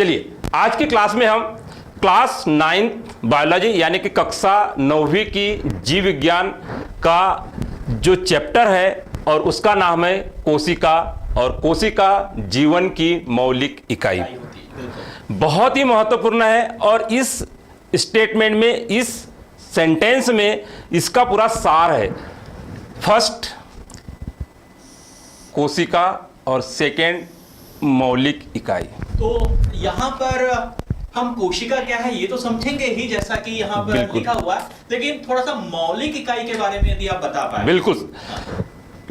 चलिए आज की क्लास में हम क्लास 9th बायोलॉजी यानी कि कक्षा 9वीं की जीव विज्ञान का जो चैप्टर है और उसका नाम है कोशिका, और कोशिका जीवन की मौलिक इकाई बहुत ही महत्वपूर्ण है। और इस स्टेटमेंट में, इस सेंटेंस में इसका पूरा सार है। फर्स्ट कोशिका और सेकेंड मौलिक इकाई। तो यहाँ पर हम कोशिका क्या है ये तो समझेंगे ही, जैसा कि यहाँ पर लिखा हुआ है, लेकिन थोड़ा सा मौलिक इकाई के बारे में यदि आप बता पाए। बिल्कुल।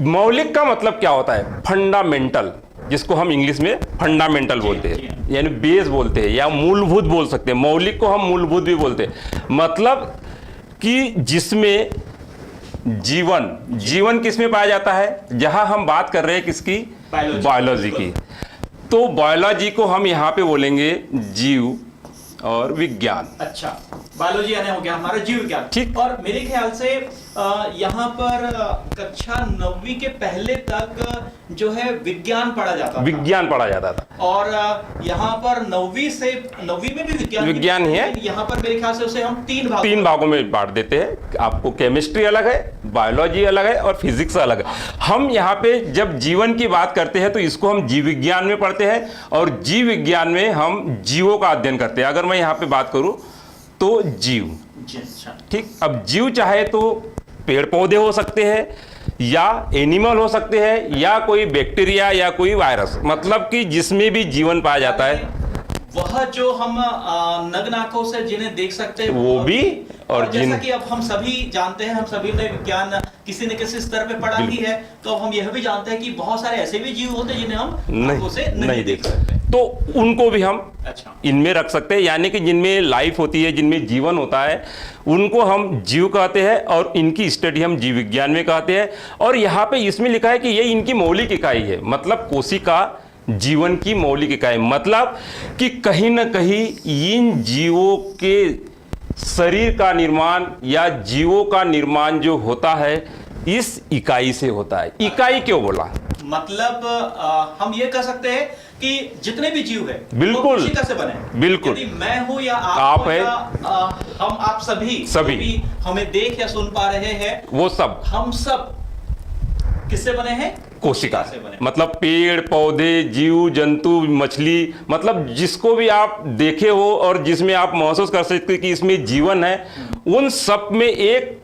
मौलिक का मतलब क्या होता है? फंडामेंटल, जिसको हम इंग्लिश में फंडामेंटल बोलते हैं, यानी बेस बोलते हैं या मूलभूत बोल सकते हैं। मौलिक को हम मूलभूत भी बोलते हैं, मतलब कि जिसमें जीवन किसमें पाया जाता है। जहां हम बात कर रहे हैं किसकी? बायोलॉजी की। तो बायोलॉजी को हम यहाँ पे बोलेंगे जीव और विज्ञान। अच्छा, बायोलॉजी यानी हो गया हमारा जीव विज्ञान। ठीक। और मेरे ख्याल से यहाँ पर कक्षा 9वीं के पहले तक जो है विज्ञान पढ़ा जाता था। और यहाँ पर 9वीं में भी विज्ञान ही है। यहाँ पर मेरे ख्याल से उसे हम तीन भागों में बांट देते हैं। आपको केमिस्ट्री अलग है, बायोलॉजी अलग है और फिजिक्स अलग है। हम यहाँ पे जब जीवन की बात करते हैं तो इसको हम जीव विज्ञान में पढ़ते हैं, और जीव विज्ञान में हम जीवों का अध्ययन करते हैं। अगर मैं यहाँ पे बात करूँ तो जीव, ठीक। अब जीव चाहे तो पेड़ पौधे हो सकते हैं या एनिमल हो सकते हैं या कोई बैक्टीरिया या कोई वायरस, मतलब कि जिसमें भी जीवन पाया जाता है। वह जो हम नग्न आंखों से जिन्हें देख सकते हैं वो भी, और जैसा कि अब हम सभी जानते हैं, हम सभी ने विज्ञान किसी न किसी स्तर पे पढ़ा ही है, तो अब हम यह भी जानते हैं कि बहुत सारे ऐसे भी जीव होते हैं जिन्हें हम आंखों से नहीं देख सकते, तो उनको भी हम इनमें रख सकते हैं। यानी कि जिनमें लाइफ होती है, जिनमें जीवन होता है, उनको हम जीव कहते हैं और इनकी स्टडी हम जीव विज्ञान में कहते हैं। और यहाँ पे इसमें लिखा है कि ये इनकी मौलिक इकाई है, मतलब कोशिका जीवन की मौलिक इकाई, मतलब कि कहीं ना कहीं इन जीवों के शरीर का निर्माण या जीवों का निर्माण जो होता है इस इकाई से होता है। इकाई क्यों बोला? मतलब हम ये कह सकते हैं कि जितने भी जीव है बिल्कुल कोशिका से बने। बिल्कुल, यदि मैं हूं या आप है, हम आप सभी भी हमें देख या सुन पा रहे हैं, वो सब हम सब किससे बने हैं? कोशिका से बने। मतलब पेड़ पौधे, जीव जंतु, मछली, मतलब जिसको भी आप देखे हो और जिसमें आप महसूस कर सकते कि इसमें जीवन है, उन सब में एक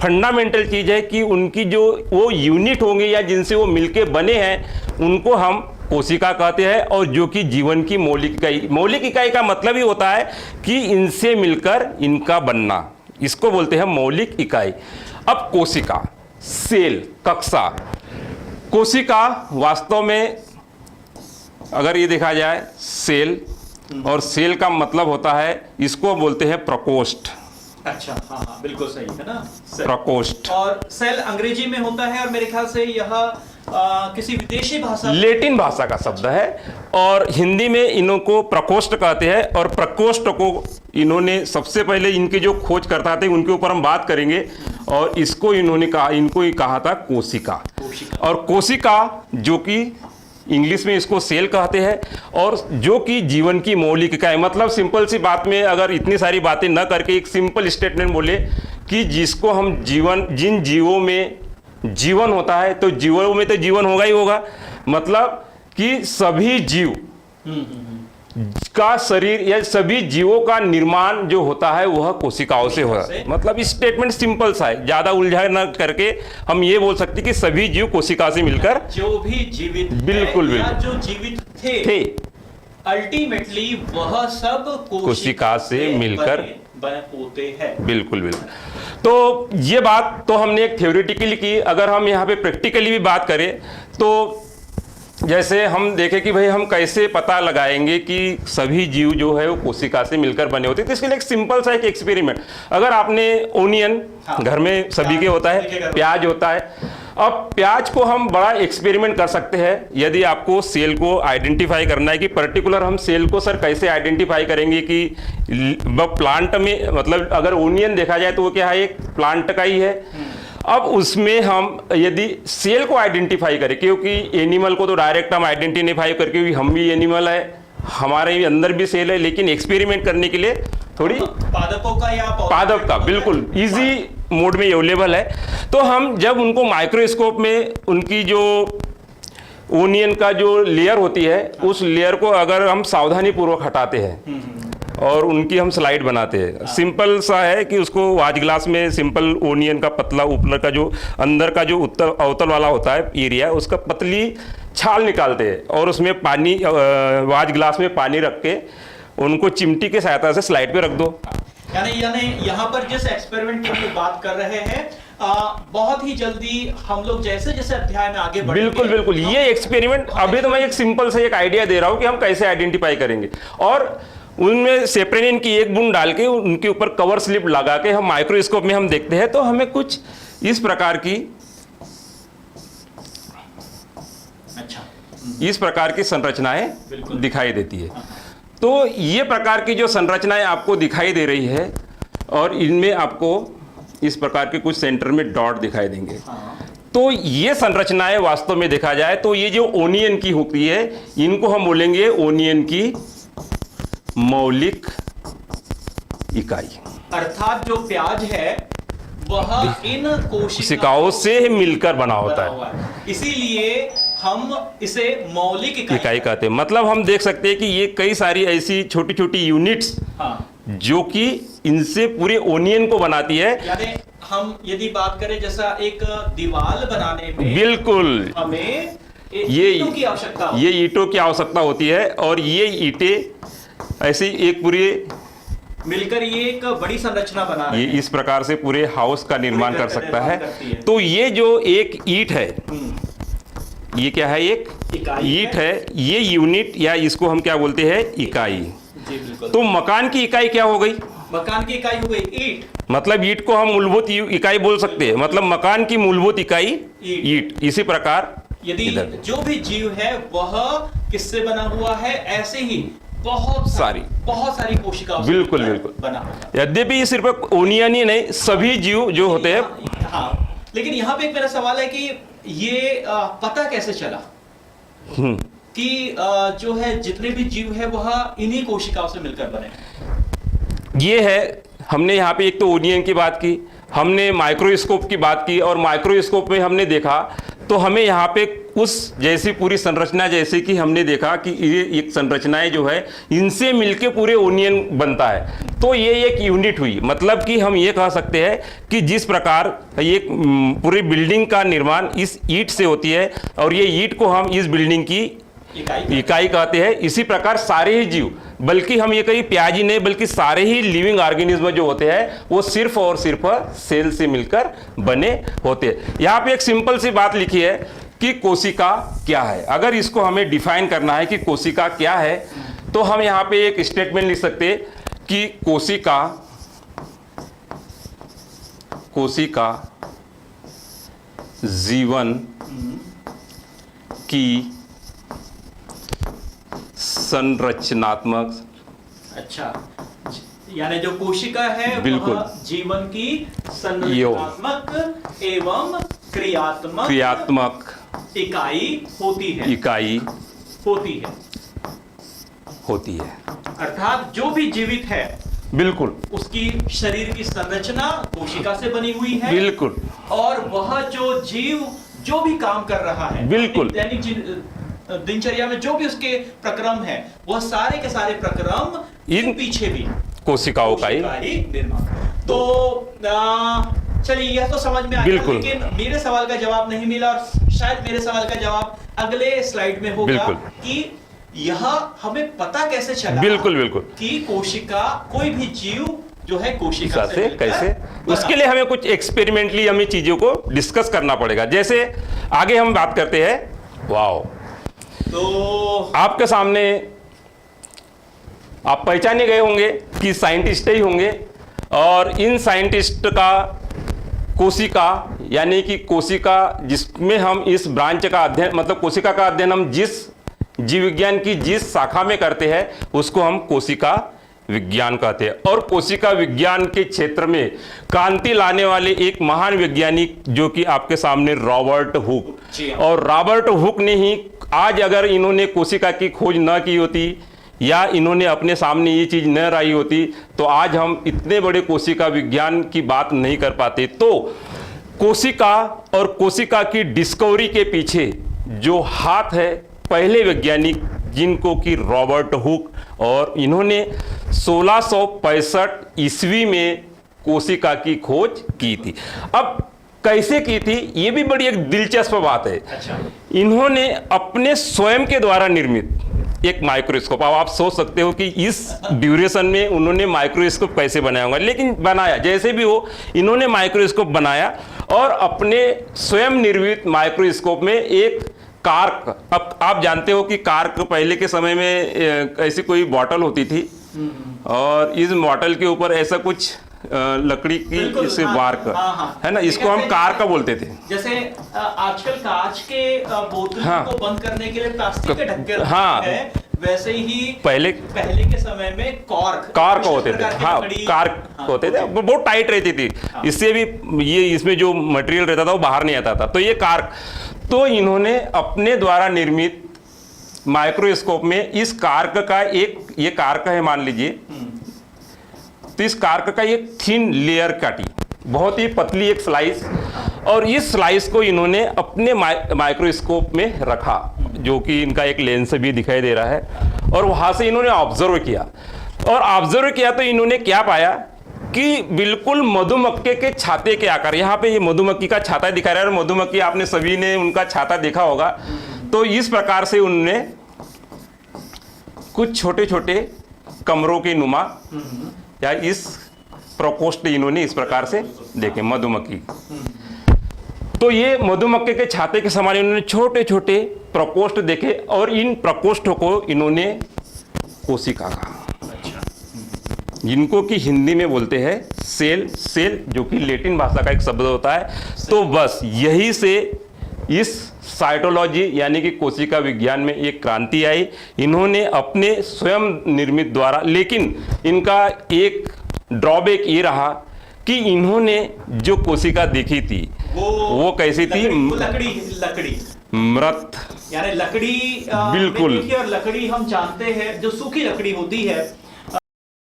फंडामेंटल चीज है कि उनकी जो वो यूनिट होंगे या जिनसे वो मिलके बने हैं उनको हम कोशिका कहते हैं, और जो कि जीवन की मौलिक इकाई का मतलब ही होता है कि इनसे मिलकर इनका बनना, इसको बोलते हैं मौलिक इकाई। अब कोशिका, सेल, कक्षा। कोशिका वास्तव में अगर ये देखा जाए सेल, और सेल का मतलब होता है, इसको बोलते हैं प्रकोष्ठ। अच्छा, हाँ, बिल्कुल सही है ना, प्रकोष्ठ। और सेल अंग्रेजी में होता है, और मेरे ख्याल से यह किसी विदेशी भाषा, लैटिन भाषा का शब्द है, और हिंदी में इनको प्रकोष्ठ कहते हैं। और प्रकोष्ठ को इन्होंने सबसे पहले, इनके जो खोजकर्ता थे उनके ऊपर हम बात करेंगे, और इसको इन्होंने कहा, इनको ही कहा था कोशिका। और कोशिका जो कि इंग्लिश में इसको सेल कहते हैं, और जो कि जीवन की मौलिक इकाई, मतलब सिंपल सी बात में अगर इतनी सारी बातें न करके एक सिंपल स्टेटमेंट बोले कि जिसको हम जीवन, जिन जीवों में जीवन होता है तो जीवों में तो जीवन होगा ही होगा, मतलब कि सभी जीव का शरीर या सभी जीवों का निर्माण जो होता है वह कोशिकाओं से होता है। मतलब स्टेटमेंट सिंपल सा है, ज्यादा उलझा न करके हम ये बोल सकते कि सभी जीव कोशिका से मिलकर, जो भी जीवित बिल्कुल है, या जो जीवित थे अल्टीमेटली वह सब कोशिका से मिलकर होते हैं। बिल्कुल बिल्कुल। तो ये बात तो हमने एक थ्योरेटिकली की। अगर हम यहाँ पे प्रैक्टिकली भी बात करें तो जैसे हम देखें कि भाई हम कैसे पता लगाएंगे कि सभी जीव जो है वो कोशिका से मिलकर बने होते हैं, तो इसके लिए एक सिंपल सा एक एक्सपेरिमेंट। अगर आपने ओनियन, घर में सभी के होता है, प्याज होता है। अब प्याज को हम बड़ा एक्सपेरिमेंट कर सकते हैं। यदि आपको सेल को आइडेंटिफाई करना है कि पर्टिकुलर हम सेल को सर कैसे आइडेंटिफाई करेंगे कि प्लांट में, मतलब अगर ओनियन देखा जाए तो वो क्या है, एक प्लांट का ही है। अब उसमें हम यदि सेल को आइडेंटिफाई करें, क्योंकि एनिमल को तो डायरेक्ट हम आइडेंटिफाई करके हम भी एनिमल है, हमारे अंदर भी सेल है, लेकिन एक्सपेरिमेंट करने के लिए थोड़ी पादपों का या पादप का बिल्कुल इजी मोड में अवेलेबल है। तो हम जब उनको माइक्रोस्कोप में उनकी जो ओनियन का जो लेयर होती है, उस लेयर को अगर हम सावधानी पूर्वक हटाते हैं और उनकी हम स्लाइड बनाते हैं, सिंपल सा है कि उसको वाच ग्लास में सिंपल ओनियन का पतला ऊपर का जो अंदर का जो अवतल वाला होता है एरिया, उसका पतली छाल निकालते हैं और उसमें पानी वाच ग्लास में पानी रख के उनको चिमटी के सहायता से स्लाइड पे रख दो। यानी यहाँ पर जिस एक्सपेरिमेंट की बात कर रहे हैं, बहुत ही जल्दी हम लोग जैसे जैसे अध्याय में आगे बढ़ेंगे। बिल्कुल बिल्कुल, ये एक्सपेरिमेंट अभी तो मैं एक सिंपल से एक आइडिया दे रहा हूँ कि हम कैसे आइडेंटिफाई करेंगे, और उनमें सेप्रेनिन की एक बूंद डाल के उनके ऊपर कवर स्लिप लगा के हम माइक्रोस्कोप में हम देखते हैं, तो हमें कुछ इस प्रकार की इस प्रकार की संरचनाएं दिखाई देती है। तो ये प्रकार की जो संरचनाएं आपको दिखाई दे रही है, और इनमें आपको इस प्रकार के कुछ सेंटर में डॉट दिखाई देंगे। तो ये संरचनाएं वास्तव में देखा जाए तो ये जो ओनियन की होती है, इनको हम बोलेंगे ओनियन की मौलिक इकाई, अर्थात जो प्याज है वह इन कोशिकाओं से मिलकर बना होता है, इसीलिए हम इसे मौलिक इकाई कहते हैं। मतलब हम देख सकते हैं कि ये कई सारी ऐसी छोटी छोटी यूनिट्स जो कि इनसे पूरे ओनियन को बनाती है। यानी हम यदि बात करें जैसा एक दीवार बनाने में बिल्कुल हमें ये ईंटों की आवश्यकता ये ईंटों की आवश्यकता होती है, और ये ईंटें ऐसी एक पूरी मिलकर ये एक बड़ी संरचना बना रही ये है। इस प्रकार से पूरे हाउस का निर्माण कर सकता है। तो ये जो एक ईंट है, ये क्या है, एक ईंट है, ये यूनिट या इसको हम क्या बोलते हैं, इकाई। जी बिल्कुल। तो मकान की इकाई क्या हो गई, मकान की इकाई हो गई ईंट, मतलब ईंट को हम मूलभूत इकाई बोल सकते हैं, मतलब मकान की मूलभूत इकाई ईंट। इसी प्रकार यदि जो भी जीव है वह किससे बना हुआ है, ऐसे ही बहुत सारी कोशिकाओं बिल्कुल बिल्कुल बना होता है। यद्यपि सिर्फ ओनियन ही नहीं, सभी जीव जो होते हैं। हाँ, लेकिन यहाँ पे एक मेरा सवाल है कि ये पता कैसे चला कि जो है जितने भी जीव है वह इन्हीं कोशिकाओं से मिलकर बने। ये है, हमने यहाँ पे एक तो ओनियन की बात की, हमने माइक्रोस्कोप की बात की, और माइक्रोस्कोप में हमने देखा तो हमें यहाँ पे उस जैसी पूरी संरचना, जैसे कि हमने देखा कि ये एक संरचनाएं जो है इनसे मिलके पूरे ओनियन बनता है। तो ये एक यूनिट हुई, मतलब कि हम ये कह सकते हैं कि जिस प्रकार ये पूरी बिल्डिंग का निर्माण इस ईंट से होती है, और ये ईंट को हम इस बिल्डिंग की इकाई कहते हैं, इसी प्रकार सारे ही जीव, बल्कि हम ये कहीं प्याज ही नहीं बल्कि सारे ही लिविंग ऑर्गेनिज्म जो होते हैं वो सिर्फ और सिर्फ सेल से मिलकर बने होते हैं। यहाँ पे एक सिंपल सी बात लिखी है कि कोशिका क्या है। अगर इसको हमें डिफाइन करना है कि कोशिका क्या है, तो हम यहाँ पे एक स्टेटमेंट लिख सकते हैं कि कोशिका जीवन की संरचनात्मक, अच्छा, यानी जो कोशिका है बिल्कुल वह जीवन की संरचनात्मक एवं क्रियात्मक इकाई होती है। अर्थात जो भी जीवित है बिल्कुल उसकी शरीर की संरचना कोशिका से बनी हुई है। बिल्कुल। और वह जो जीव जो भी काम कर रहा है, बिल्कुल, दैनिक दिनचर्या में जो भी उसके प्रक्रम है, वह सारे के सारे प्रक्रम इन पीछे भी कोशिकाओं का ही निर्माण। तो चलिए यह तो समझ में आ गया, लेकिन मेरे सवाल का जवाब नहीं मिला, और शायद मेरे सवाल का जवाब अगले स्लाइड में होगा कि यह हमें पता कैसे चला बिल्कुल कि कोशिका, कोई भी जीव जो है कोशिका से कैसे, उसके लिए हमें कुछ एक्सपेरिमेंटली हमें चीजों को डिस्कस करना पड़ेगा। जैसे आगे हम बात करते हैं, वाओ, तो आपके सामने आप पहचाने गए होंगे कि साइंटिस्ट ही होंगे, और इन साइंटिस्ट का कोशिका, यानी कि कोशिका जिसमें हम इस ब्रांच का अध्ययन, मतलब कोशिका का अध्ययन हम जिस जीव विज्ञान की जिस शाखा में करते हैं उसको हम कोशिका विज्ञान कहते हैं। और कोशिका विज्ञान के क्षेत्र में क्रांति लाने वाले एक महान वैज्ञानिक जो कि आपके सामने रॉबर्ट हुक, और रॉबर्ट हुक ने ही आज, अगर इन्होंने कोशिका की खोज न की होती या इन्होंने अपने सामने ये चीज़ न लाई होती तो आज हम इतने बड़े कोशिका विज्ञान की बात नहीं कर पाते। तो कोशिका और कोशिका की डिस्कवरी के पीछे जो हाथ है पहले वैज्ञानिक जिनको कि रॉबर्ट हुक, और इन्होंने 1665 ईस्वी में कोशिका की खोज की थी। अब कैसे की थी ये भी बड़ी एक दिलचस्प बात है। अच्छा। इन्होंने अपने स्वयं के द्वारा निर्मित एक माइक्रोस्कोप, अब आप सोच सकते हो कि इस ड्यूरेशन में उन्होंने माइक्रोस्कोप कैसे बनाया होगा, लेकिन बनाया जैसे भी हो, इन्होंने माइक्रोस्कोप बनाया और अपने स्वयं निर्मित माइक्रोस्कोप में एक कार्क, अब आप जानते हो कि कार्क पहले के समय में ऐसी कोई बॉटल होती थी और इस बॉटल के ऊपर ऐसा कुछ लकड़ी की इसे वार्क, है ना, इसको हम कार्क बोलते थे। जैसे आजकल कांच के बोतलों को बंद करने के लिए प्लास्टिक के ढक्कन है, वैसे ही पहले के समय में कॉर्क होते थे। हाँ, कार्क होते थे, बहुत टाइट रहती थी। इससे भी ये इसमें जो मटेरियल रहता था वो बाहर नहीं आता था, तो ये कार्क। तो इन्होंने अपने द्वारा निर्मित माइक्रोस्कोप में इस कार्क का एक, ये कार्क है मान लीजिए, तो इस कार्क का एक थिन लेयर काटी, बहुत ही पतली एक स्लाइस, और इस स्लाइस को इन्होंने अपने माइक्रोस्कोप में रखा, जो कि इनका एक लेंस भी दिखाई दे रहा है, और वहां से इन्होंने ऑब्जर्व किया। और ऑब्जर्व किया तो इन्होंने क्या पाया कि बिल्कुल मधुमक्खे के छाते के आकार, यहाँ पे ये मधुमक्खी का छाता दिखा रहा है, और मधुमक्खी आपने सभी ने उनका छाता देखा होगा। तो इस प्रकार से उन्होंने कुछ छोटे छोटे कमरों के नुमा या इस प्रकोष्ठ इन्होंने इस प्रकार से देखे मधुमक्खी। तो ये मधुमक्खी के छाते के समान इन्होंने छोटे छोटे प्रकोष्ठ देखे, और इन प्रकोष्ठों को इन्होंने कोशिका कहा, जिनको कि हिंदी में बोलते हैं सेल, जो कि लैटिन भाषा का एक शब्द होता है। तो बस यही से इस साइटोलॉजी यानी कि कोशिका विज्ञान में एक क्रांति आई। इन्होंने अपने स्वयं निर्मित द्वारा, लेकिन इनका एक ड्रॉबैक ये रहा कि इन्होंने जो कोशिका देखी थी वो कैसी थी, लकड़ी मृत, यानी लकड़ी बिल्कुल। और लकड़ी हम जानते हैं जो सूखी लकड़ी होती है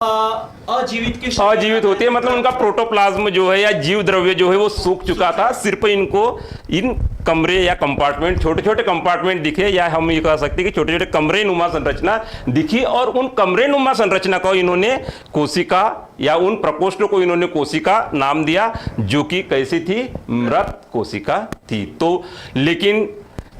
अजीवित होती है, मतलब उनका प्रोटोप्लाज्म जो है या जीव द्रव्य जो है वो सूख चुका था। सिर्फ इनको इन कमरे या कंपार्टमेंट, छोटे छोटे कंपार्टमेंट दिखे, या हम ये कह सकते हैं कि छोटे छोटे कमरे नुमा संरचना दिखी, और उन कमरे नुमा संरचना को इन्होंने कोशिका या उन प्रकोष्ठों को इन्होंने कोशिका नाम दिया, जो कि कैसी थी, मृत कोशिका थी। तो लेकिन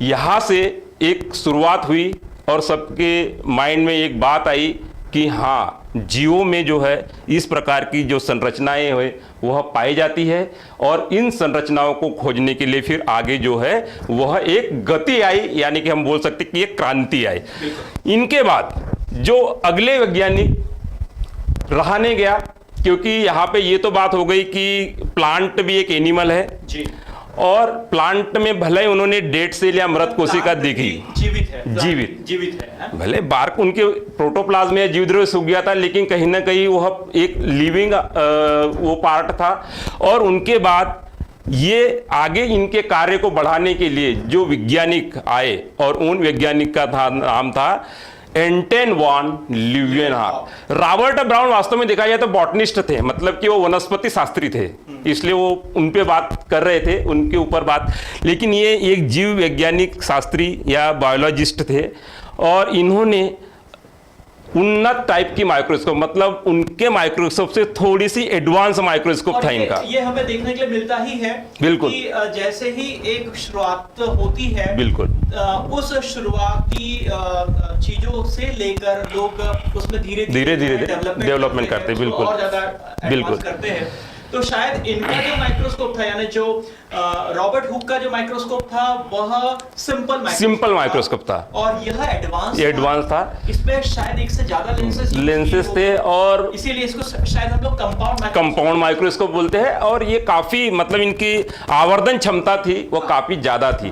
यहां से एक शुरुआत हुई और सबके माइंड में एक बात आई कि हाँ, जीवों में जो है इस प्रकार की जो संरचनाएं हैं वह पाई जाती है, और इन संरचनाओं को खोजने के लिए फिर आगे जो है वह एक गति आई, यानी कि हम बोल सकते कि एक क्रांति आई। इनके बाद जो अगले वैज्ञानिक रहा नहीं गया, क्योंकि यहाँ पे ये तो बात हो गई कि प्लांट भी एक एनिमल है जी, और प्लांट में भले ही उन्होंने डेड सेल या मृत कोशिका देखी, जीवित है, भले बार्क उनके प्रोटोप्लाज्म या जीवद्रव्य सूख गया था, लेकिन कहीं ना कहीं वह एक लिविंग वो पार्ट था। और उनके बाद ये आगे इनके कार्य को बढ़ाने के लिए जो वैज्ञानिक आए, और उन वैज्ञानिक का नाम था एंटन वॉन ल्यूवेनहॉक। रॉबर्ट ब्राउन वास्तव में देखा जाए तो बॉटनिस्ट थे, मतलब कि वो वनस्पति शास्त्री थे, इसलिए वो उन पे बात कर रहे थे, उनके ऊपर बात, लेकिन ये एक जीव वैज्ञानिक शास्त्री या बायोलॉजिस्ट थे, और इन्होंने उन्नत टाइप की माइक्रोस्कोप, मतलब उनके माइक्रोस्कोप से थोड़ी सी एडवांस माइक्रोस्कोप था इनका। ये हमें देखने के लिए मिलता ही है, बिल्कुल, कि जैसे ही एक शुरुआत होती है, बिल्कुल, उस शुरुआती चीजों से लेकर लोग उसमें धीरे धीरे डेवलपमेंट करते हैं, बिल्कुल, और ज्यादा बिल्कुल करते हैं। तो शायद इनका जो माइक्रोस्कोप था, यानी जो रॉबर्ट हुक का जो माइक्रोस्कोप था वह सिंपल माइक्रोस्कोप था, और यह एडवांस था। इसमें शायद एक से ज्यादा लेंसेस थे, और इसीलिए इसको शायद हम लोग कंपाउंड माइक्रोस्कोप बोलते हैं। और ये काफी, मतलब इनकी आवर्धन क्षमता थी वो काफी ज्यादा थी।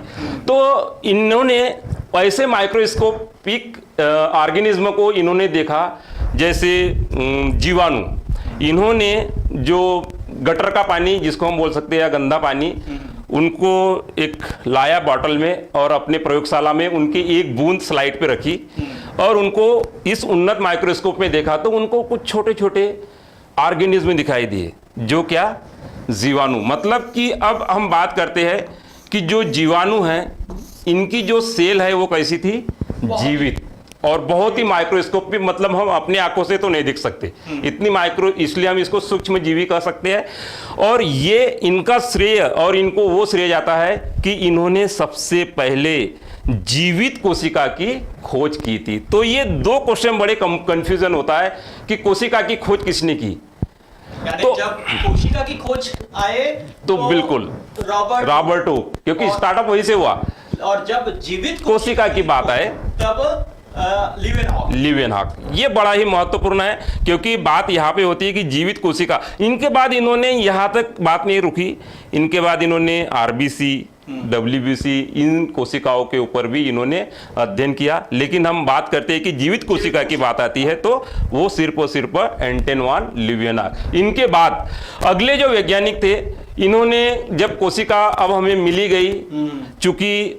तो इन्होंने ऐसे माइक्रोस्कोपिक ऑर्गेनिज्म को इन्होंने देखा, जैसे जीवाणु। इन्होंने जो गटर का पानी, जिसको हम बोल सकते हैं या गंदा पानी, उनको एक लाया बॉटल में और अपने प्रयोगशाला में उनकी एक बूंद स्लाइड पे रखी और उनको इस उन्नत माइक्रोस्कोप में देखा तो उनको कुछ छोटे छोटे ऑर्गेनिज्म दिखाई दिए, जो क्या, जीवाणु। मतलब कि अब हम बात करते हैं कि जो जीवाणु हैं इनकी जो सेल है वो कैसी थी, जीवित और बहुत ही माइक्रोस्कोप में, मतलब हम अपने आंखों से तो नहीं देख सकते इतनी माइक्रो, इसलिए हम इसको सूक्ष्म जीवी कह सकते हैं। और ये इनका श्रेय और इनको वो श्रेय जाता है कि इन्होंने सबसे पहले जीवित कोशिका की खोज की थी। तो ये दो क्वेश्चन बड़े कंफ्यूजन होता है कि कोशिका की खोज किसने की। तो जब कोशिका की खोज आए तो बिल्कुल रॉबर्ट हुक, क्योंकि स्टार्टअप वहीं से हुआ। और जब जीवित कोशिका की बात आए तब लीवेनहॉक। ये बड़ा ही महत्वपूर्ण है, क्योंकि बात यहाँ पे होती है कि जीवित कोशिका, इनके बाद इन्होंने यहाँ तक बात नहीं रुकी, इनके बाद इन्होंने आरबीसी, डब्ल्यूबीसी, इन कोशिकाओं के ऊपर भी इन्होंने अध्ययन किया। लेकिन हम बात करते हैं कि जीवित कोशिका की बात आती है तो वो सिर्फ और सिर्फ एंटन वान लीवेनहॉक। इनके बाद अगले जो वैज्ञानिक थे, इन्होंने जब कोशिका अब हमें मिली गई, चूंकि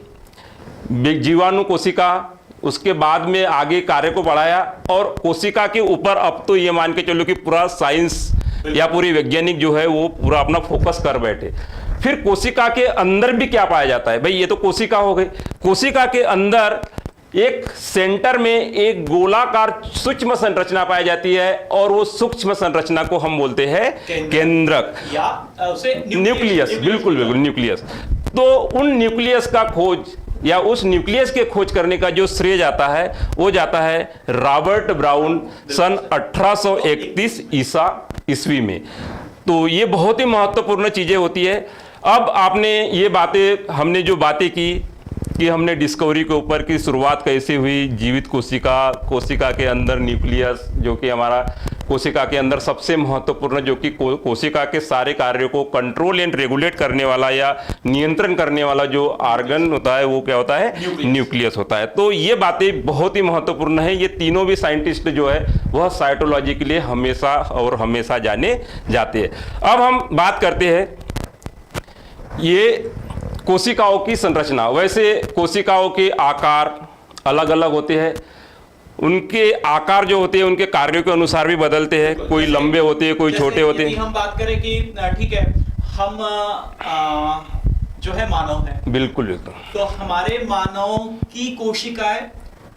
जीवाणु कोशिका, उसके बाद में आगे कार्य को बढ़ाया और कोशिका के ऊपर अब तो ये मान के चलो कि पूरा साइंस या पूरी वैज्ञानिक जो है वो पूरा अपना फोकस कर बैठे। फिर कोशिका के अंदर भी क्या पाया जाता है, भाई ये तो कोशिका हो गई, कोशिका के अंदर एक सेंटर में एक गोलाकार सूक्ष्म संरचना पाई जाती है और वो सूक्ष्म संरचना को हम बोलते हैं केंद्रक या न्यूक्लियस। बिल्कुल बिल्कुल, न्यूक्लियस। तो उन न्यूक्लियस का खोज या उस न्यूक्लियस के खोज करने का जो श्रेय जाता है वो जाता है रॉबर्ट ब्राउन सन 1831 ईस्वी में। तो ये बहुत ही महत्वपूर्ण चीजें होती है। अब आपने ये बातें, हमने जो बातें की कि हमने डिस्कवरी के ऊपर की शुरुआत कैसे हुई, जीवित कोशिका, कोशिका के अंदर न्यूक्लियस जो कि हमारा कोशिका के अंदर सबसे महत्वपूर्ण, जो कि कोशिका के सारे कार्यों को कंट्रोल एंड रेगुलेट करने वाला या नियंत्रण करने वाला जो ऑर्गन होता है वो क्या होता है, न्यूक्लियस होता है। तो ये बातें बहुत ही महत्वपूर्ण है। ये तीनों भी साइंटिस्ट जो है वह साइटोलॉजी के लिए हमेशा और हमेशा जाने जाते हैं। अब हम बात करते हैं ये कोशिकाओं की संरचना। वैसे कोशिकाओं के आकार अलग अलग होते हैं, उनके आकार जो होते हैं उनके कार्यों के अनुसार भी बदलते हैं, कोई लंबे होते हैं, कोई छोटे होते हैं। हम बात करें कि ठीक है, हम जो है मानव है, बिल्कुल बिल्कुल, तो हमारे मानव की कोशिकाएं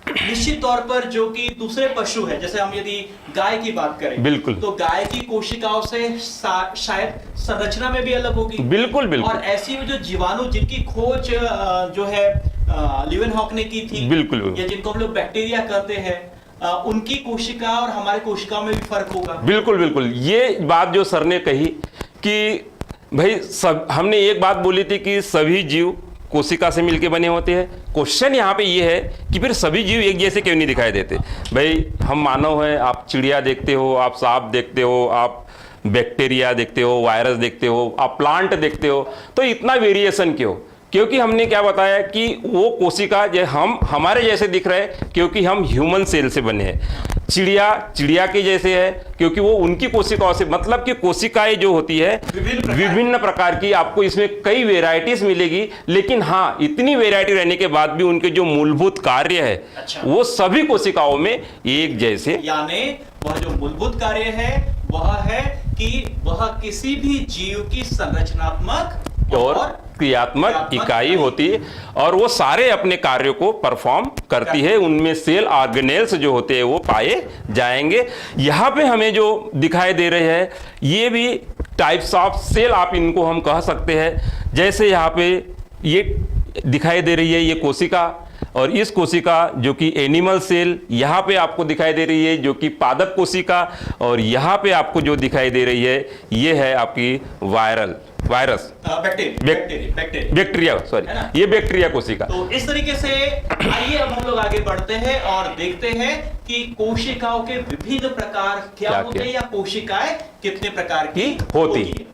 निश्चित तौर पर जो कि दूसरे पशु है, जैसे हम यदि गाय की बात करें, बिल्कुल, तो गाय की कोशिकाओं से शायद संरचना में भी अलग होगी। बिल्कुल बिल्कुल। और ऐसी जो जीवाणु जिनकी खोज जो है लीवेनहॉक ने की थी, बिल्कुल, या जिनको हम लोग बैक्टीरिया कहते हैं, उनकी कोशिका और हमारी कोशिकाओं में भी फर्क होगा। बिल्कुल बिल्कुल। ये बात जो सर ने कही कि भाई सब, हमने एक बात बोली थी कि सभी जीव कोशिका से मिलके बने होते हैं। क्वेश्चन यहाँ पे ये है कि फिर सभी जीव एक जैसे क्यों नहीं दिखाई देते। भाई हम मानव हैं, आप चिड़िया देखते हो, आप सांप देखते हो, आप बैक्टीरिया देखते हो, वायरस देखते हो, आप प्लांट देखते हो, तो इतना वेरिएशन क्यों? क्योंकि हमने क्या बताया कि वो कोशिका जो हम हमारे जैसे दिख रहे हैं क्योंकि हम ह्यूमन सेल से बने हैं। चिड़िया के जैसे है क्योंकि वो उनकी कोशिकाओं से, मतलब कि कोशिकाएं जो होती है विभिन्न प्रकार की, आपको इसमें कई वेराइटीज मिलेगी। लेकिन हाँ, इतनी वेराइटी रहने के बाद भी उनके जो मूलभूत कार्य है वो सभी कोशिकाओं में एक जैसे, यानी वह जो मूलभूत कार्य है वह है कि वह किसी भी जीव की संरचनात्मक और क्रियात्मक इकाई होती है और वो सारे अपने कार्यों को परफॉर्म करती है। उनमें सेल ऑर्गेनेल्स जो होते हैं वो पाए जाएंगे। यहाँ पे हमें जो दिखाई दे रहे हैं ये भी टाइप्स ऑफ सेल आप इनको हम कह सकते हैं। जैसे यहाँ पे ये दिखाई दे रही है ये कोशिका, और इस कोशिका जो कि एनिमल सेल, यहाँ पे आपको दिखाई दे रही है जो कि पादप कोशिका, और यहाँ पे आपको जो दिखाई दे रही है ये है आपकी वायरस बैक्टीरिया, सॉरी, ये बैक्टीरिया कोशिका। तो इस तरीके से आइए अब हम लोग आगे बढ़ते हैं और देखते हैं कि कोशिकाओं के विभिन्न प्रकार क्या होते हैं या कोशिकाएं कितने प्रकार की होती है।